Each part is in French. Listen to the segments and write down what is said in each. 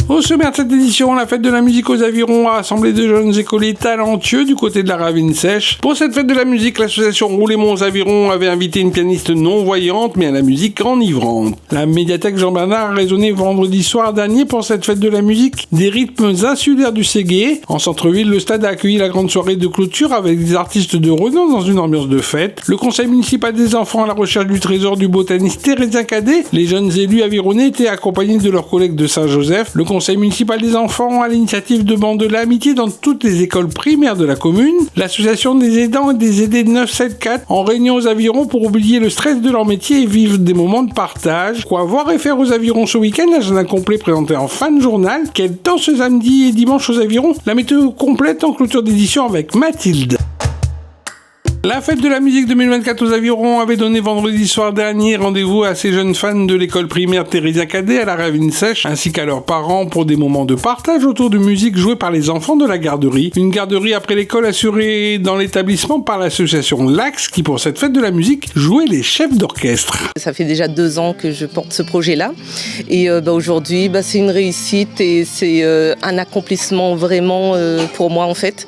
Au sommaire de cette édition, la fête de la musique aux avirons a rassemblé de jeunes écoliers talentueux du côté de la Ravine Sèche. Pour cette fête de la musique, l'association Roulémont aux avirons avait invité une pianiste non-voyante mais à la musique enivrante. La médiathèque Jean-Bernard a résonné vendredi soir dernier pour cette fête de la musique des rythmes insulaires du Ségué. En centre-ville, le stade a accueilli la grande soirée de clôture avec des artistes de renom dans une ambiance de fête. Le conseil municipal des enfants à la recherche du trésor du botaniste Thérésien Cadet, les jeunes élus avironnais étaient accompagnés de leurs collègues de Saint-Joseph. Le conseil municipal des enfants à l'initiative de Bandes de l'Amitié dans toutes les écoles primaires de la commune. L'association des aidants et des aidés 974 en réunion aux avirons pour oublier le stress de leur métier et vivre des moments de partage. Quoi voir et faire aux avirons ce week-end, l'agenda complet présenté en fin de journal. Quel temps ce samedi et dimanche aux avirons? La météo complète en clôture d'édition avec Mathilde. La fête de la musique 2024 aux avirons avait donné vendredi soir dernier rendez-vous à ces jeunes fans de l'école primaire Thérésien Cadet à la Ravine Sèche, ainsi qu'à leurs parents pour des moments de partage autour de musique jouée par les enfants de la garderie. Une garderie après l'école assurée dans l'établissement par l'association L'Axe qui pour cette fête de la musique jouait les chefs d'orchestre. Ça fait déjà 2 ans que je porte ce projet-là et aujourd'hui c'est une réussite et c'est un accomplissement vraiment pour moi en fait.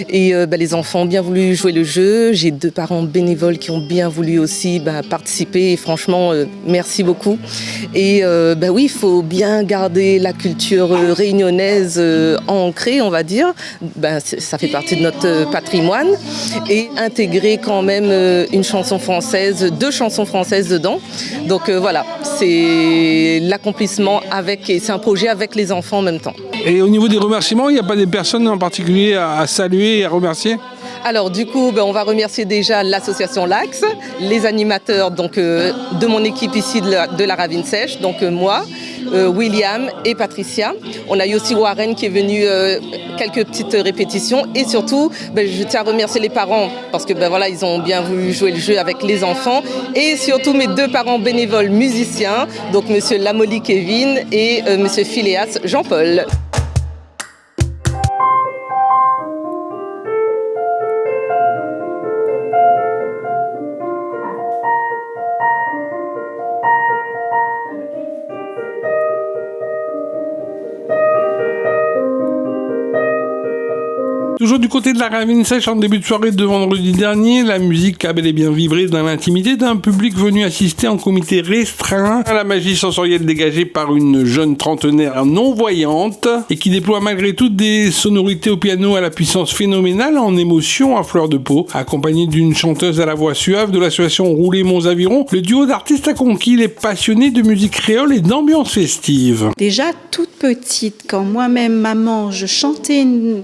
Et les enfants ont bien voulu jouer le jeu. J'ai 2 parents bénévoles qui ont bien voulu aussi participer et franchement merci beaucoup. Et oui, il faut bien garder la culture réunionnaise ancrée, on va dire. Ça fait partie de notre patrimoine et intégrer quand même une chanson française, 2 chansons françaises dedans. Donc voilà, c'est l'accomplissement et c'est un projet avec les enfants en même temps. Et au niveau des remerciements, il n'y a pas des personnes en particulier à saluer et à remercier ? Alors du coup, on va remercier déjà l'association L'Axe, les animateurs de mon équipe ici de la Ravine Sèche, donc moi, William et Patricia. On a eu aussi Warren qui est venu quelques petites répétitions et surtout, je tiens à remercier les parents parce que ils ont bien voulu jouer le jeu avec les enfants et surtout mes 2 parents bénévoles musiciens, donc monsieur Lamoli Kevin et monsieur Phileas Jean-Paul. Toujours du côté de la Ravine Sèche, en début de soirée de vendredi dernier, la musique a bel et bien vibré dans l'intimité d'un public venu assister en comité restreint à la magie sensorielle dégagée par une jeune trentenaire non-voyante et qui déploie malgré tout des sonorités au piano à la puissance phénoménale en émotion à fleur de peau. Accompagnée d'une chanteuse à la voix suave de l'association Roulémont aux avirons, le duo d'artistes a conquis les passionnés de musique créole et d'ambiance festive. Déjà toute petite, quand moi-même maman, je chantais une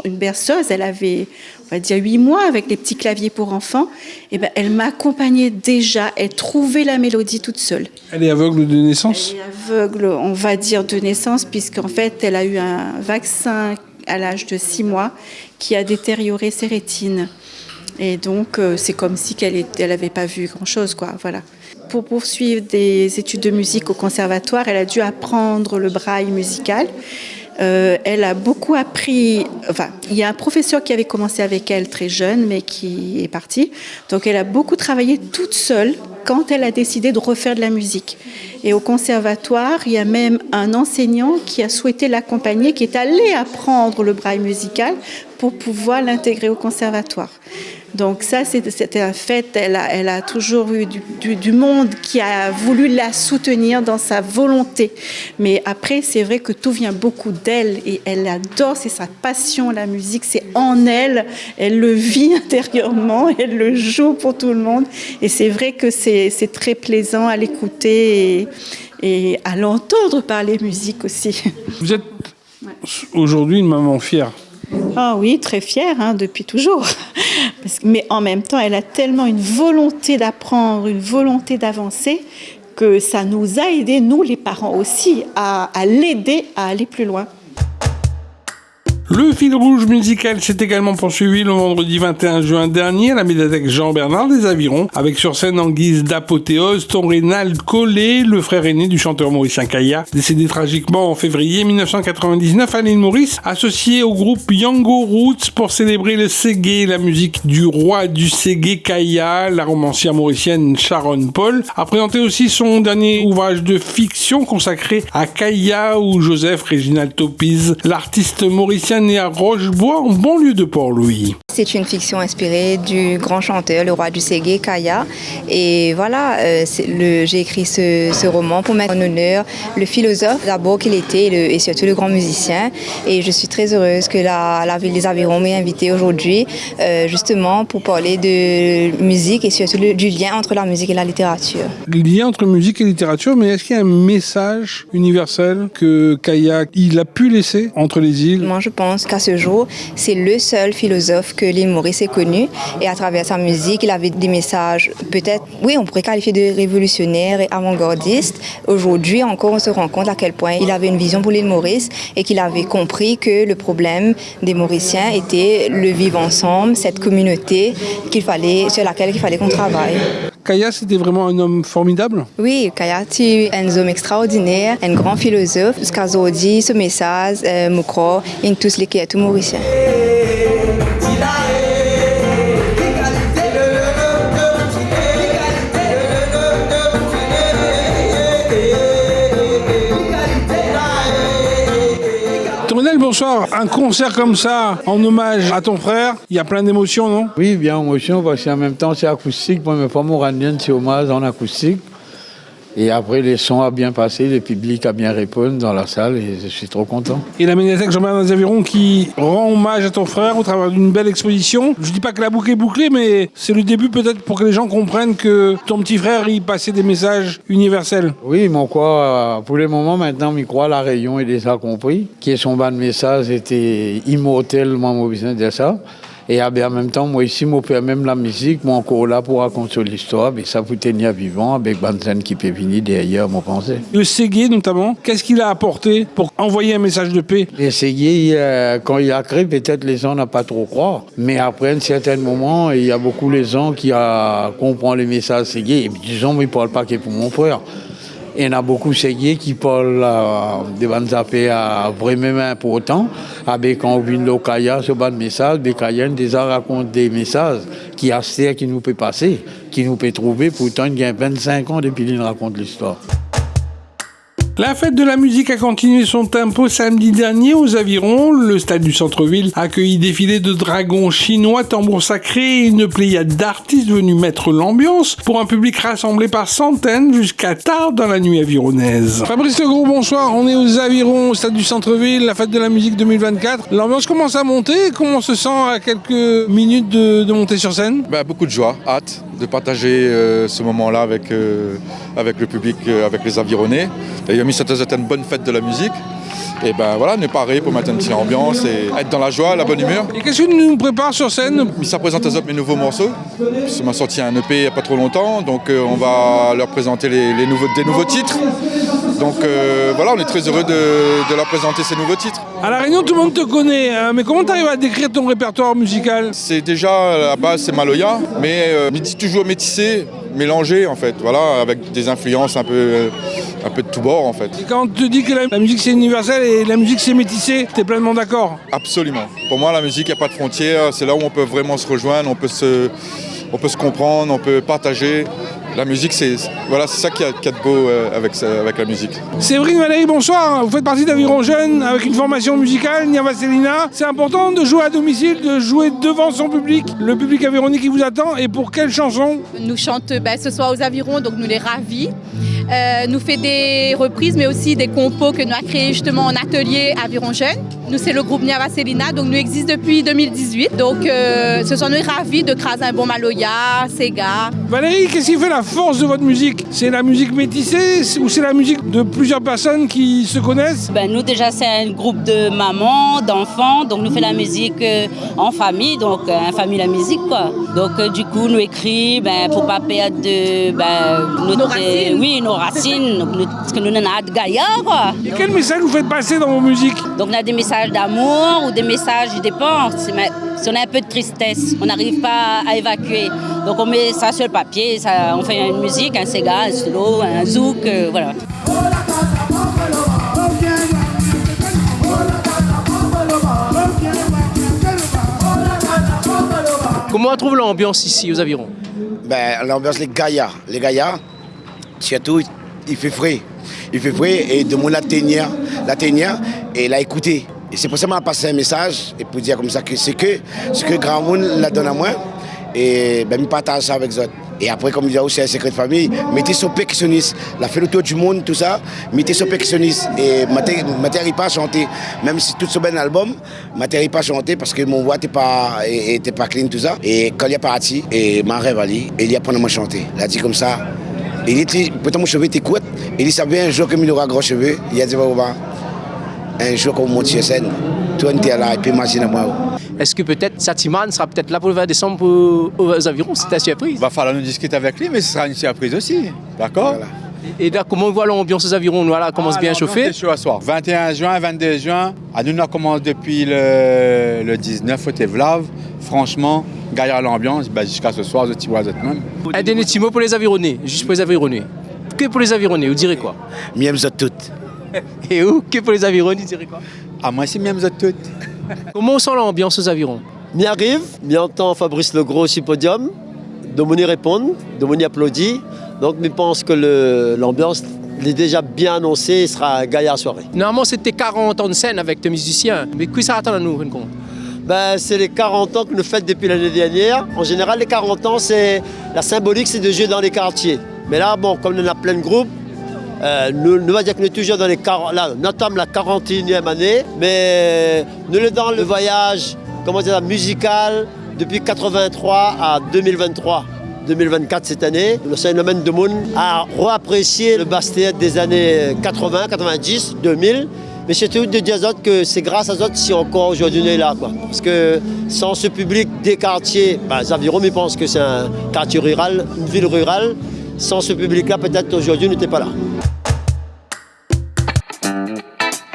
berceuse, elle avait, on va dire 8 mois avec les petits claviers pour enfants, et elle m'accompagnait déjà, elle trouvait la mélodie toute seule. Elle est aveugle de naissance ? Elle est aveugle, on va dire de naissance, puisqu'en fait elle a eu un vaccin à l'âge de 6 mois qui a détérioré ses rétines. Et donc c'est comme si elle avait pas vu grand-chose, quoi, voilà. Pour poursuivre des études de musique au conservatoire, elle a dû apprendre le braille musical. Elle a beaucoup appris, il y a un professeur qui avait commencé avec elle très jeune, mais qui est parti. Donc elle a beaucoup travaillé toute seule quand elle a décidé de refaire de la musique. Et au conservatoire, il y a même un enseignant qui a souhaité l'accompagner, qui est allé apprendre le braille musical pour pouvoir l'intégrer au conservatoire. Donc ça, c'était un fait. Elle a toujours eu du monde qui a voulu la soutenir dans sa volonté. Mais après, c'est vrai que tout vient beaucoup d'elle et elle adore, c'est sa passion, la musique, c'est en elle. Elle le vit intérieurement, elle le joue pour tout le monde. Et c'est vrai que c'est très plaisant à l'écouter et à l'entendre parler musique aussi. Vous êtes aujourd'hui une maman fière. Ah oui, très fière, depuis toujours. Mais en même temps, elle a tellement une volonté d'apprendre, une volonté d'avancer, que ça nous a aidés, nous les parents aussi, à l'aider à aller plus loin. Le fil rouge musical s'est également poursuivi le vendredi 21 juin dernier à la médiathèque Jean-Bernard des Avirons, avec sur scène en guise d'apothéose ton Rénal Collet, le frère aîné du chanteur mauricien Kaya, décédé tragiquement en février 1999 à l'île Maurice, associé au groupe Yango Roots pour célébrer le Ségué, la musique du roi du Ségué Kaya. La romancière mauricienne Sharon Paul a présenté aussi son dernier ouvrage de fiction consacré à Kaya, où Joseph Réginald Topiz, l'artiste mauricien né à Rochebois en banlieue de Port-Louis. C'est une fiction inspirée du grand chanteur, le roi du Ségué, Kaya. Et voilà, j'ai écrit ce roman pour mettre en honneur le philosophe d'abord qu'il était et surtout le grand musicien. Et je suis très heureuse que la ville des Avirons m'ait invitée aujourd'hui justement pour parler de musique et surtout du lien entre la musique et la littérature. Le lien entre musique et littérature, mais est-ce qu'il y a un message universel que Kaya il a pu laisser entre les îles? Moi, je pense qu'à ce jour, c'est le seul philosophe que l'île Maurice ait connu. Et à travers sa musique, il avait des messages peut-être, oui, on pourrait qualifier de révolutionnaires et avant-gardistes. Aujourd'hui, encore, on se rend compte à quel point il avait une vision pour l'île Maurice et qu'il avait compris que le problème des Mauriciens était le vivre ensemble, cette communauté sur laquelle il fallait qu'on travaille. Kaya, c'était vraiment un homme formidable? Oui, Kaya, c'est un homme extraordinaire, un grand philosophe. Ce qu'a dit, ce message, je crois, in tous les cas, tout mauricien. Bonsoir, un concert comme ça, en hommage à ton frère, il y a plein d'émotions, non? Oui, bien émotion, parce qu'en même temps c'est acoustique, moi mes femmes iraniennes c'est hommage en acoustique. Et après, les sons ont bien passé, le public a bien répondu dans la salle et je suis trop content. Et la médiathèque Jean-Bernard des Avirons qui rend hommage à ton frère au travers d'une belle exposition. Je dis pas que la boucle est bouclée, mais c'est le début peut-être pour que les gens comprennent que ton petit frère, il passait des messages universels. Oui, mon quoi, pour le moment, maintenant, il croit la Réunion est déjà compris, que son bas de message était immortel, moi, j'ai besoin de ça. Et en même temps, moi ici, je fais même la musique, moi encore là pour raconter l'histoire, mais ça vous tenir vivant avec Banzen qui peut venir derrière, moi pensais. Le Ségué notamment, qu'est-ce qu'il a apporté pour envoyer un message de paix? Le Ségué, quand il a créé, peut-être les gens n'ont pas trop croire, mais après un certain moment, il y a beaucoup de gens qui comprennent les messages Ségué, et disons, ils ne parlent pas que pour mon frère. Il y en a beaucoup Ségué qui parlent de bonnes affaires vraiment importantes. Avec quand on vient de Kaya, ce bon message, Kaya déjà raconte des messages qui nous peut passer, qui nous peut trouver. Pourtant, il y a 25 ans depuis qu'il raconte l'histoire. La fête de la musique a continué son tempo samedi dernier aux Avirons. Le stade du centre-ville a accueilli défilé de dragons chinois, tambours sacrés et une pléiade d'artistes venus mettre l'ambiance pour un public rassemblé par centaines jusqu'à tard dans la nuit avironnaise. Fabrice Legros, bonsoir. On est aux Avirons, au stade du centre-ville, la fête de la musique 2024. L'ambiance commence à monter. Comment on se sent à quelques minutes de monter sur scène? Beaucoup de joie, hâte de partager ce moment-là avec le public, avec les Avironnais. Il a mis cette une bonne fête de la musique. Et voilà, on est paré pour mettre une petite ambiance et être dans la joie, la bonne humeur. Et qu'est-ce que tu nous prépares sur scène? Ça présente mes nouveaux morceaux. Ça m'a sorti un EP il n'y a pas trop longtemps, donc on va leur présenter des nouveaux titres. Donc voilà, on est très heureux de leur présenter ces nouveaux titres. À La Réunion, tout le monde te connaît, mais comment tu arrives à décrire ton répertoire musical? C'est déjà, à la base, c'est Maloya, mais toujours métissé, mélangé en fait, voilà, avec des influences un peu de tous bords en fait. Et quand on te dit que la musique c'est universel et la musique c'est métissé, t'es pleinement d'accord? Absolument. Pour moi, la musique, il n'y a pas de frontières, c'est là où on peut vraiment se rejoindre, on peut se comprendre, on peut partager. La musique, c'est ça qui a de beau avec la musique. Séverine Valérie, bonsoir. Vous faites partie d'Aviron Jeunes avec une formation musicale, Nia Vasselina. C'est important de jouer à domicile, de jouer devant son public, le public avironnais qui vous attend. Et pour quelle chanson? Nous chante ce soir aux Avirons, donc nous les ravis. Nous fait des reprises, mais aussi des compos que nous avons créés justement en atelier Aviron Jeunes. Nous, c'est le groupe Nia Vasselina, donc nous existe depuis 2018. Donc, ce sont nous ravis de craser un bon Maloya, Sega. Valérie, qu'est-ce qui fait la force de votre musique? C'est la musique métissée ou c'est la musique de plusieurs personnes qui se connaissent? Nous, déjà, c'est un groupe de mamans, d'enfants, donc nous faisons la musique en famille, donc en famille la musique, quoi. Donc, du coup, nous écrivons pour ne pas perdre nos aux racines, donc parce que nous n'en avons de gaillard, quoi. Et quel message vous faites passer dans vos musiques? Donc on a des messages d'amour ou des messages, ça dépend. Si on a un peu de tristesse, on n'arrive pas à évacuer. Donc on met ça sur le papier, on fait une musique, un sega, un solo, un zouk, voilà. Comment on trouve l'ambiance ici aux Avirons? L'ambiance, les gaillards, surtout, il fait frais. Il fait frais et de mon la tenir et l'a écouté. Et c'est pour ça que m'a passé un message et pour dire comme ça que ce que grand monde la donne à moi et je partage ça avec les autres. Et après, comme je dis aussi, un secret de famille, mettez sur percussionniste, la fait le tour du monde, tout ça, mettez sur percussionniste. Et je n'arrive pas à chanter, même si tout ce bel album, je n'arrive pas à chanter parce que mon voix n'était pas clean, tout ça. Et quand il est parti, et ma rêve Ali, il y a pendant moi chanter. Il a dit comme ça, il dit, peut-être mon cheveu t'écoute, il dit, ça vient un jour comme il aura gros cheveux, il a dit, un jour qu'on monte sur scène, tout le monde est là, et puis imagine moi. Est-ce que peut-être Satiman sera peut-être là pour le 20 décembre aux Avirons? C'est une surprise. Il va falloir nous discuter avec lui, mais ce sera une surprise aussi. D'accord? Voilà. Et là, comment on voit l'ambiance aux Avirons? Voilà, commence bien à chauffer. C'est chaud à soir. 21 juin, 22 juin. À nous, on commence depuis le 19 au Tevlav. Franchement, gaillard l'ambiance, jusqu'à ce soir, je t'y vois même. Un dernier petit mot pour les Avironnais, juste pour les Avironnais. Que pour les Avironnais, vous direz quoi? Mieux vous toutes. Et où? Que pour les Avironnais, vous direz quoi? Ah, moi, c'est mieux vous toutes. Comment on sent l'ambiance aux Avirons? M'y arrive, m'y entend Fabrice Legros sur le podium, Domoni répond, Domoni applaudit. Donc je pense que l'ambiance est déjà bien annoncée, il sera un gaillard soirée. Normalement c'était 40 ans de scène avec tes musiciens, mais qui ça attend à nous? C'est les 40 ans que nous fêtons depuis l'année dernière. En général les 40 ans, la symbolique c'est de jouer dans les quartiers. Mais là, comme on a plein de groupes, nous va dire que nous sommes toujours dans nous entame la 41e année, mais nous sommes dans le voyage musical depuis 83 à 2023. 2024 cette année, le phénomène de monde a réapprécié le Bastille des années 80, 90, 2000. Mais c'est tout de dire que c'est grâce à eux si encore aujourd'hui on est là. Parce que sans ce public des quartiers, les Avirons, ils pensent que c'est un quartier rural, une ville rurale. Sans ce public-là, peut-être aujourd'hui on n'était pas là.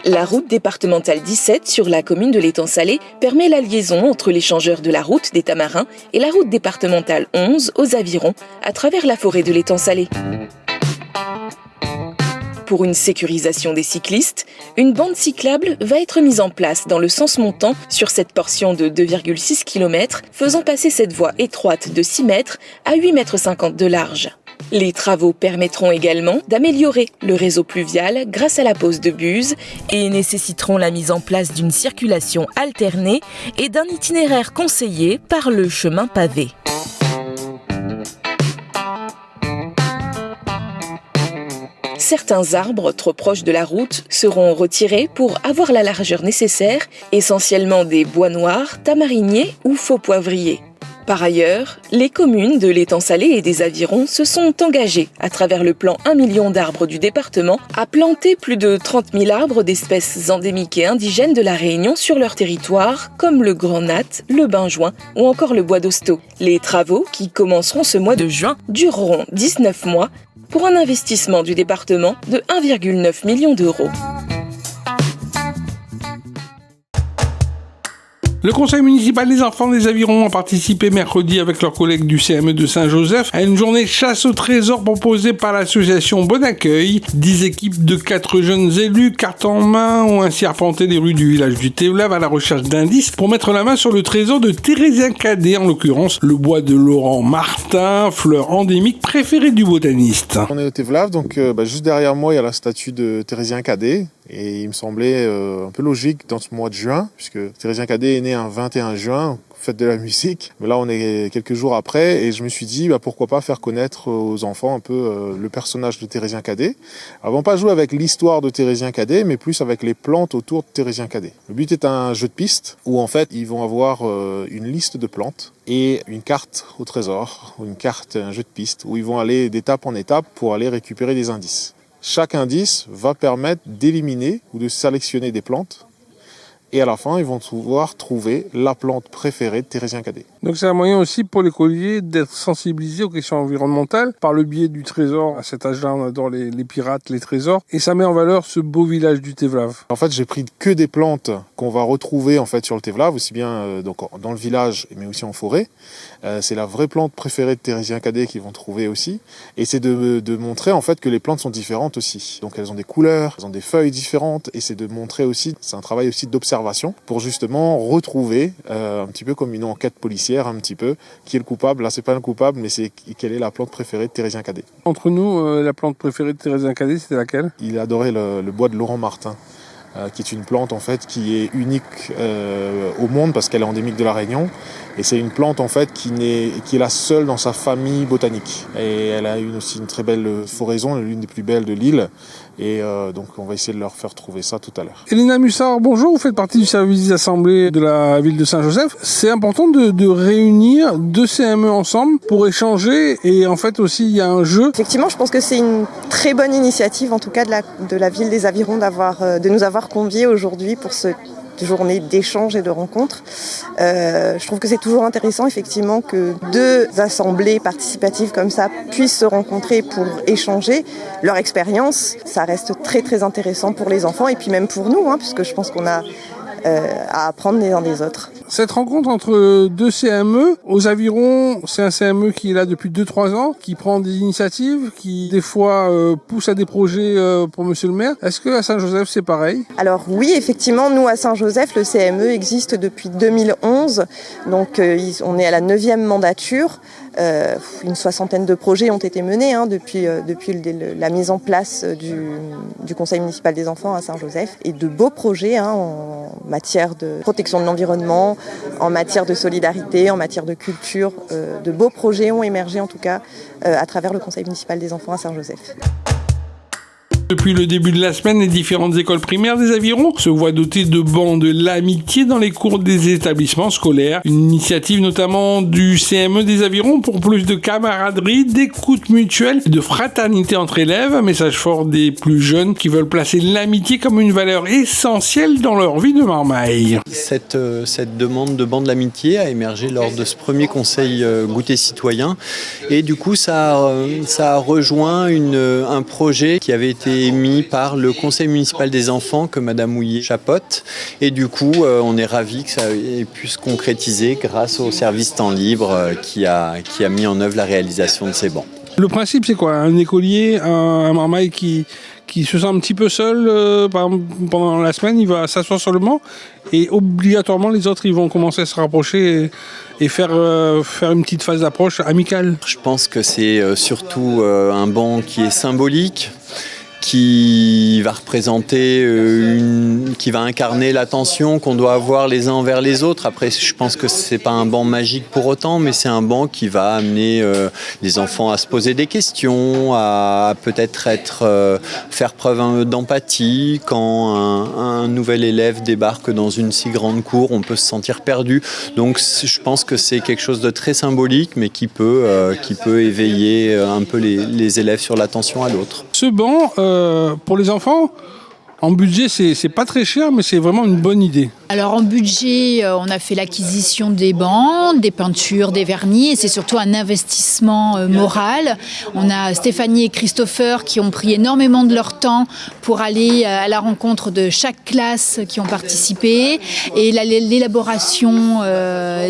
La route départementale 17 sur la commune de l'Étang-Salé permet la liaison entre l'échangeur de la route des Tamarins et la route départementale 11 aux Avirons à travers la forêt de l'Étang-Salé. Pour une sécurisation des cyclistes, une bande cyclable va être mise en place dans le sens montant sur cette portion de 2,6 km, faisant passer cette voie étroite de 6 mètres à 8,50 m de large. Les travaux permettront également d'améliorer le réseau pluvial grâce à la pose de buses et nécessiteront la mise en place d'une circulation alternée et d'un itinéraire conseillé par le chemin pavé. Certains arbres trop proches de la route seront retirés pour avoir la largeur nécessaire, essentiellement des bois noirs, tamariniers ou faux poivriers. Par ailleurs, les communes de l'Étang-Salé et des Avirons se sont engagées, à travers le plan 1 million d'arbres du département, à planter plus de 30 000 arbres d'espèces endémiques et indigènes de la Réunion sur leur territoire, comme le grand nat, le benjoin ou encore le bois d'hosto. Les travaux, qui commenceront ce mois de juin, dureront 19 mois pour un investissement du département de 1,9 million d'euros. Le conseil municipal des enfants des Avirons a participé mercredi avec leurs collègues du CME de Saint-Joseph à une journée chasse au trésor proposée par l'association Bon Accueil. 10 équipes de 4 jeunes élus, carte en main, ont ainsi arpenté les rues du village du Tevlav à la recherche d'indices pour mettre la main sur le trésor de Thérésien Cadet, en l'occurrence le bois de Laurent Martin, fleur endémique préférée du botaniste. On est au Tevlav, donc juste derrière moi il y a la statue de Thérésien Cadet. Et il me semblait un peu logique dans ce mois de juin, puisque Thérésien Cadet est né un 21 juin, fête de la musique. Mais là, on est quelques jours après, et je me suis dit, pourquoi pas faire connaître aux enfants un peu le personnage de Thérésien Cadet. Alors, on va pas jouer avec l'histoire de Thérésien Cadet, mais plus avec les plantes autour de Thérésien Cadet. Le but est un jeu de piste, où en fait, ils vont avoir une liste de plantes et une carte au trésor, ou un jeu de piste, où ils vont aller d'étape en étape pour aller récupérer des indices. Chaque indice va permettre d'éliminer ou de sélectionner des plantes Et à la fin, ils vont pouvoir trouver la plante préférée de Thérésien Cadet. Donc c'est un moyen aussi pour l'écolier d'être sensibilisé aux questions environnementales par le biais du trésor. À cet âge-là, on adore les pirates, les trésors. Et ça met en valeur ce beau village du Tevlav. En fait, j'ai pris que des plantes qu'on va retrouver en fait sur le Tevlav, aussi bien donc dans le village, mais aussi en forêt. C'est la vraie plante préférée de Thérésien Cadet qu'ils vont trouver aussi. Et c'est de montrer en fait que les plantes sont différentes aussi. Donc elles ont des couleurs, elles ont des feuilles différentes. Et c'est de montrer aussi, c'est un travail aussi d'observation pour justement retrouver, un petit peu comme une enquête policière, un petit peu, qui est le coupable. Là, c'est pas le coupable, mais c'est quelle est la plante préférée de Thérésien Cadet. Entre nous, la plante préférée de Thérésien Cadet, c'était laquelle ? Il adorait le bois de Laurent Martin. Qui est une plante en fait qui est unique au monde parce qu'elle est endémique de la Réunion et c'est une plante en fait qui est la seule dans sa famille botanique et elle a aussi une très belle floraison, l'une des plus belles de l'île et donc on va essayer de leur faire trouver ça tout à l'heure. Elena Mussard, bonjour, vous faites partie du service des assemblées de la ville de Saint-Joseph. C'est important de réunir deux CME ensemble pour échanger et en fait aussi il y a un jeu. Effectivement, je pense que c'est une très bonne initiative en tout cas de la ville des Avirons de nous avoir conviés aujourd'hui pour cette journée d'échange et de rencontres. Je trouve que c'est toujours intéressant effectivement que deux assemblées participatives comme ça puissent se rencontrer pour échanger leur expérience. Ça reste très très intéressant pour les enfants et puis même pour nous, puisque je pense qu'on a à apprendre les uns des autres. Cette rencontre entre deux CME, aux Avirons, c'est un CME qui est là depuis 2-3 ans, qui prend des initiatives, qui des fois pousse à des projets pour Monsieur le maire. Est-ce que à Saint-Joseph c'est pareil ? Alors oui, effectivement, nous à Saint-Joseph, le CME existe depuis 2011, donc on est à la 9e mandature. Une 60aine de projets ont été menés depuis la mise en place du Conseil municipal des enfants à Saint-Joseph et de beaux projets en matière de protection de l'environnement, en matière de solidarité, en matière de culture. De beaux projets ont émergé en tout cas à travers le Conseil municipal des enfants à Saint-Joseph. Depuis le début de la semaine, les différentes écoles primaires des Avirons se voient dotées de bancs de l'amitié dans les cours des établissements scolaires. Une initiative notamment du CME des Avirons pour plus de camaraderie, d'écoute mutuelle et de fraternité entre élèves. Un message fort des plus jeunes qui veulent placer l'amitié comme une valeur essentielle dans leur vie de marmaille. Cette demande de banc de l'amitié a émergé lors de ce premier conseil goûter citoyen et du coup ça a rejoint un projet qui avait été émis par le conseil municipal des enfants que Madame Houillet chapeaute et du coup on est ravis que ça ait pu se concrétiser grâce au service temps libre qui a mis en œuvre la réalisation de ces bancs. Le principe c'est quoi ? Un écolier, un marmaille qui se sent un petit peu seul pendant la semaine, il va s'asseoir sur le banc et obligatoirement les autres ils vont commencer à se rapprocher et faire une petite phase d'approche amicale. Je pense que c'est surtout un banc qui est symbolique, qui va représenter, qui va incarner l'attention qu'on doit avoir les uns envers les autres. Après, je pense que c'est pas un banc magique pour autant, mais c'est un banc qui va amener les enfants à se poser des questions, à peut-être faire preuve d'empathie. Quand un nouvel élève débarque dans une si grande cour, on peut se sentir perdu. Donc, je pense que c'est quelque chose de très symbolique, mais qui peut éveiller un peu les élèves sur l'attention à l'autre. Ce banc, pour les enfants, en budget, c'est pas très cher, mais c'est vraiment une bonne idée. Alors en budget, on a fait l'acquisition des bancs, des peintures, des vernis, et c'est surtout un investissement moral. On a Stéphanie et Christopher qui ont pris énormément de leur temps pour aller à la rencontre de chaque classe qui ont participé, et l'élaboration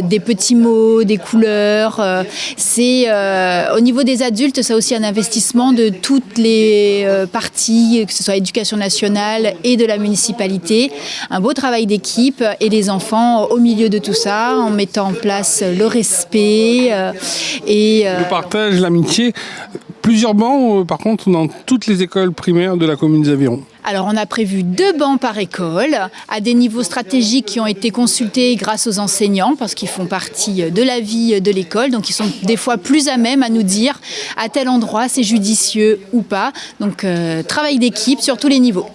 des petits mots, des couleurs. Au niveau des adultes, c'est aussi un investissement de toutes les parties, que ce soit éducation nationale et de la municipalité. Un beau travail d'équipe. Et les enfants au milieu de tout ça, en mettant en place le respect le partage, l'amitié. Plusieurs bancs, par contre, dans toutes les écoles primaires de la commune des Avirons. Alors, on a prévu 2 bancs par école, à des niveaux stratégiques qui ont été consultés grâce aux enseignants, parce qu'ils font partie de la vie de l'école. Donc, ils sont des fois plus à même à nous dire à tel endroit c'est judicieux ou pas. Donc, travail d'équipe sur tous les niveaux.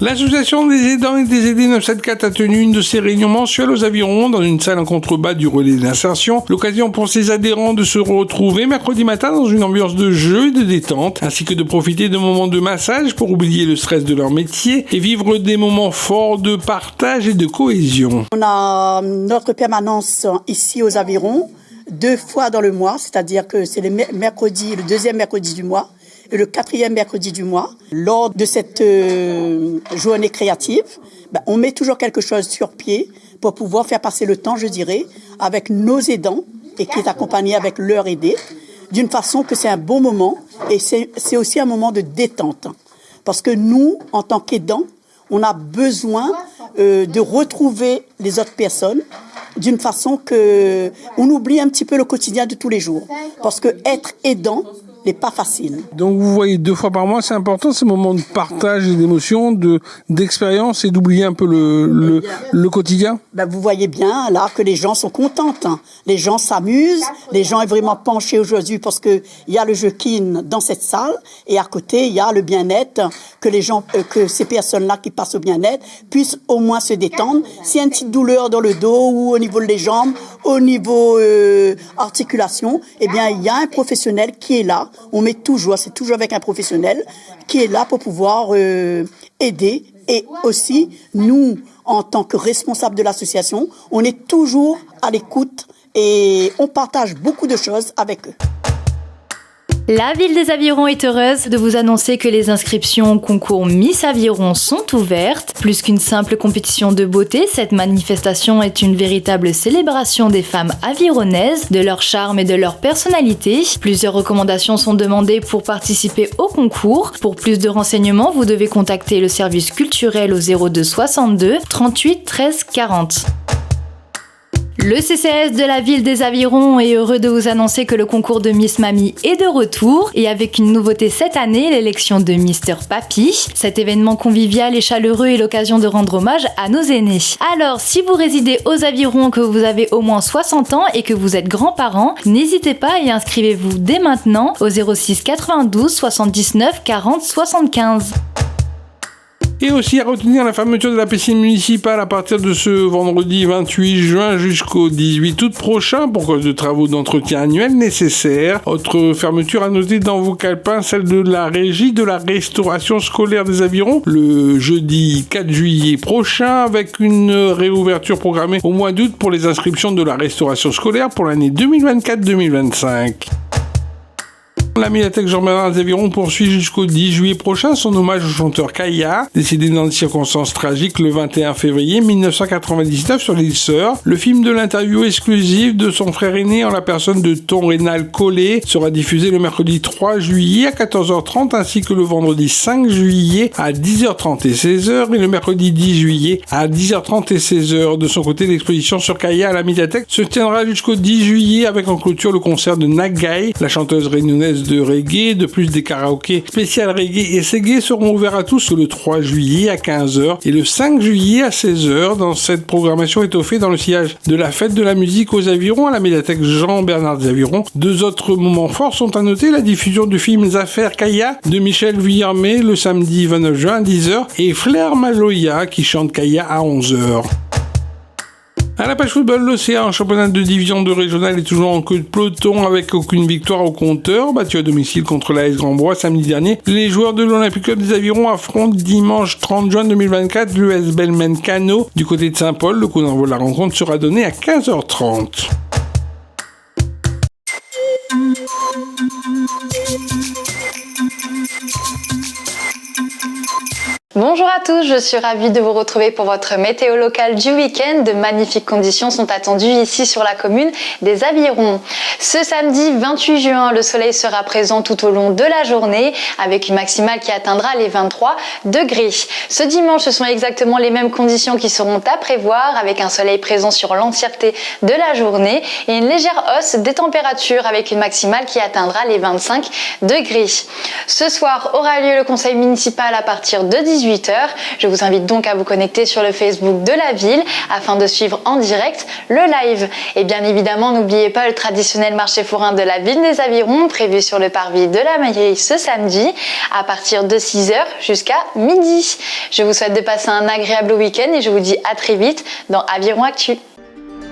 L'association des aidants et des aidés 974 a tenu une de ses réunions mensuelles aux Avirons dans une salle en contrebas du relais d'insertion. L'occasion pour ses adhérents de se retrouver mercredi matin dans une ambiance de jeu et de détente, ainsi que de profiter de moments de massage pour oublier le stress de leur métier et vivre des moments forts de partage et de cohésion. On a notre permanence ici aux Avirons 2 fois dans le mois, c'est-à-dire que c'est le deuxième mercredi du mois et le 4e mercredi du mois. Lors de cette journée créative, on met toujours quelque chose sur pied pour pouvoir faire passer le temps, je dirais, avec nos aidants et qui est accompagné avec leur aidé, d'une façon que c'est un bon moment et c'est aussi un moment de détente. Parce que nous, en tant qu'aidants, on a besoin de retrouver les autres personnes d'une façon que on oublie un petit peu le quotidien de tous les jours. Parce que être aidant n'est pas facile. Donc vous voyez 2 fois par mois, c'est important ces moments de partage et d'émotion, d'expérience et d'oublier un peu le quotidien. Vous voyez bien là que les gens sont contents, hein. Les gens s'amusent, les gens sont vraiment penchés aujourd'hui parce que il y a le jeu kin dans cette salle et à côté il y a le bien-être que les gens, que ces personnes-là qui passent au bien-être puissent au moins se détendre. S'il y a une petite douleur dans le dos ou au niveau des jambes, au niveau articulation, eh bien il y a un professionnel qui est là. C'est toujours avec un professionnel qui est là pour pouvoir aider. Et aussi, nous, en tant que responsables de l'association, on est toujours à l'écoute et on partage beaucoup de choses avec eux. La ville des Avirons est heureuse de vous annoncer que les inscriptions au concours Miss Aviron sont ouvertes. Plus qu'une simple compétition de beauté, cette manifestation est une véritable célébration des femmes avironnaises, de leur charme et de leur personnalité. Plusieurs recommandations sont demandées pour participer au concours. Pour plus de renseignements, vous devez contacter le service culturel au 02 62 38 13 40. Le CCAS de la ville des Avirons est heureux de vous annoncer que le concours de Miss Mamie est de retour et avec une nouveauté cette année, l'élection de Mister Papy. Cet événement convivial et chaleureux est l'occasion de rendre hommage à nos aînés. Alors, si vous résidez aux Avirons, que vous avez au moins 60 ans et que vous êtes grands-parents, n'hésitez pas et inscrivez-vous dès maintenant au 06 92 79 40 75. Et aussi à retenir la fermeture de la piscine municipale à partir de ce vendredi 28 juin jusqu'au 18 août prochain pour cause de travaux d'entretien annuels nécessaires. Autre fermeture à noter dans vos calepins, celle de la régie de la restauration scolaire des Avirons le jeudi 4 juillet prochain avec une réouverture programmée au mois d'août pour les inscriptions de la restauration scolaire pour l'année 2024-2025. La médiathèque Jean-Bernard des Avirons poursuit jusqu'au 10 juillet prochain son hommage au chanteur Kaya, décédé dans des circonstances tragiques le 21 février 1999 sur l'île Sœur. Le film de l'interview exclusive de son frère aîné en la personne de Ton Rénal Collet sera diffusé le mercredi 3 juillet à 14h30 ainsi que le vendredi 5 juillet à 10h30 et 16h et le mercredi 10 juillet à 10h30 et 16h. De son côté, l'exposition sur Kaya à la médiathèque se tiendra jusqu'au 10 juillet avec en clôture le concert de Nagai, la chanteuse réunionnaise de reggae. De plus, des karaokés spécial reggae et seggae seront ouverts à tous le 3 juillet à 15h et le 5 juillet à 16h. Dans cette programmation étoffée dans le sillage de la fête de la musique aux Avirons à la médiathèque Jean-Bernard des Avirons. 2 autres moments forts sont à noter, la diffusion du film Affaires Kaya de Michel Vuillermet le samedi 29 juin à 10h et Flair Maloya qui chante Kaya à 11h. À la page football, l'Océan, championnat de division 2 régional, est toujours en queue de peloton avec aucune victoire au compteur. Battu à domicile contre l'AS Grand-Bois samedi dernier, les joueurs de l'Olympique Club des Avirons affrontent dimanche 30 juin 2024 l'US Belmen Cano du côté de Saint-Paul. Le coup d'envoi de la rencontre sera donné à 15h30. Bonjour à tous, je suis ravie de vous retrouver pour votre météo locale du week-end. De magnifiques conditions sont attendues ici sur la commune des Avirons. Ce samedi 28 juin, le soleil sera présent tout au long de la journée avec une maximale qui atteindra les 23 degrés. Ce dimanche, ce sont exactement les mêmes conditions qui seront à prévoir avec un soleil présent sur l'entièreté de la journée et une légère hausse des températures avec une maximale qui atteindra les 25 degrés. Ce soir aura lieu le conseil municipal à partir de 18h 18h. Je vous invite donc à vous connecter sur le Facebook de la ville afin de suivre en direct le live. Et bien évidemment, n'oubliez pas le traditionnel marché forain de la ville des Avirons prévu sur le parvis de la mairie ce samedi à partir de 6h jusqu'à midi. Je vous souhaite de passer un agréable week-end et je vous dis à très vite dans Aviron Actu.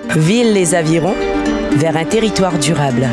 Ville les Avirons, vers un territoire durable.